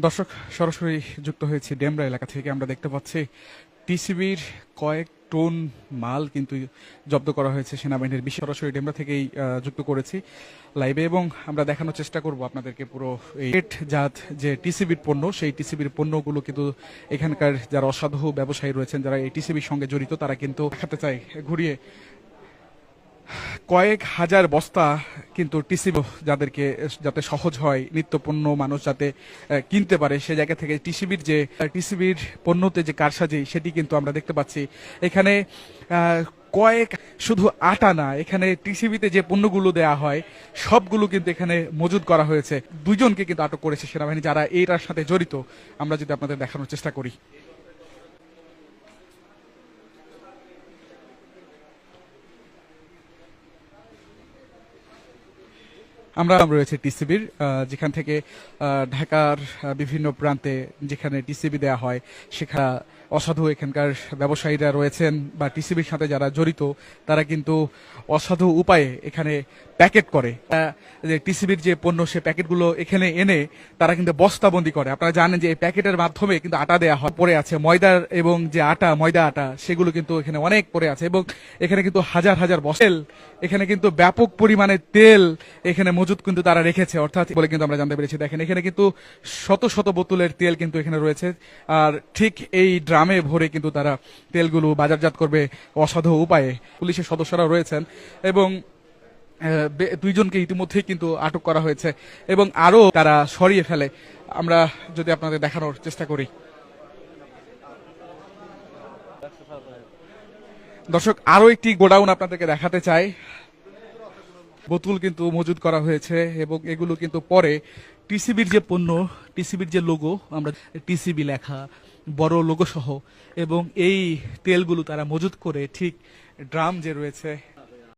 দর্শক, সরাসরি যুক্ত হয়েছি ডেমরা এলাকা থেকে। আমরা দেখতে পাচ্ছি টিসিবির কয়েক টন মাল কিন্তু জব্দ করা হয়েছে সেনাবাহিনীর। বিশেষ সরাসরি ডেমরা থেকেই যুক্ত করেছি লাইভে, এবং আমরা দেখানোর চেষ্টা করব আপনাদেরকে পুরো এই জাত যে টিসিবির পণ্য, সেই টিসিবির পণ্যগুলো কিন্তু এখানকার যারা অসাধু ব্যবসায়ী রয়েছেন, যারা এই টিসিবির সঙ্গে জড়িত, তারা কিন্তু দেখাতে চায় ঘুরিয়ে কয়েক হাজার বস্তা কিন্তু টিসিবি, যাদেরকে যাতে সহজ হয় নিত্যপণ্য মানুষ যাতে কিনতে পারে, সে জায়গা থেকে টিসিবির পণ্যতে যে কারসাজি সেটি কিন্তু আমরা দেখতে পাচ্ছি এখানে। কয়েক শুধু আটা না, এখানে টিসিবিতে যে পণ্যগুলো দেয়া হয় সবগুলো কিন্তু এখানে মজুদ করা হয়েছে। দুইজনকে কিন্তু আটক করেছে সেনাবাহিনী যারা এটার সাথে জড়িত। আমরা যদি আপনাদের দেখানোর চেষ্টা করি, আমরা রয়েছে টিসিবির, যেখান থেকে ঢাকার বিভিন্ন প্রান্তে যেখানে টিসিবি দেয়া হয়, সেখানে অসাধু এখানকার ব্যবসায়ীরা রয়েছেন বা টিসিবির সাথে যারা জড়িত, তারা কিন্তু অসাধু উপায়ে এখানে প্যাকেট করে যে টিসিবির যে পণ্য, সে প্যাকেটগুলো এখানে এনে তারা কিন্তু বস্তাবন্দি করে। আপনারা জানেন যে এই প্যাকেটের মাধ্যমে কিন্তু আটা দেয়া হয়, পড়ে আছে ময়দার, এবং যে ময়দা আটা সেগুলো কিন্তু এখানে অনেক পড়ে আছে, এবং এখানে কিন্তু হাজার হাজার বস্তা, এখানে কিন্তু ব্যাপক পরিমাণে তেল এখানে মজুদ কিন্তু তারা রেখেছে, অর্থাৎ বলে কিন্তু আমরা জানতে পেরেছি। দেখেন এখানে কিন্তু শত শত বোতলের তেল কিন্তু এখানে রয়েছে, আর ঠিক এই ড্রামে ভরে কিন্তু তারা তেলগুলো বাজারজাত করবে অসাধু উপায়ে। পুলিশের সদস্যরা রয়েছেন এবং দুইজনকে ইতিমধ্যেই কিন্তু আটক করা হয়েছে এবং আরো তারা সরিয়ে ফেলে। আমরা যদি আপনাদের দেখানোর চেষ্টা করি, দর্শক, আরো একটি গোডাউন আপনাদেরকে দেখাতে চাই। বোতল কিন্তু মজুদ করা হয়েছে এবং এগুলো কিন্তু পরে টিসিবির যে পণ্য, টিসিবির যে লোগো, আমরা টিসিবি লেখা বড় লোগো সহ, এবং এই তেলগুলো তারা মজুদ করে ঠিক ড্রাম যে রয়েছে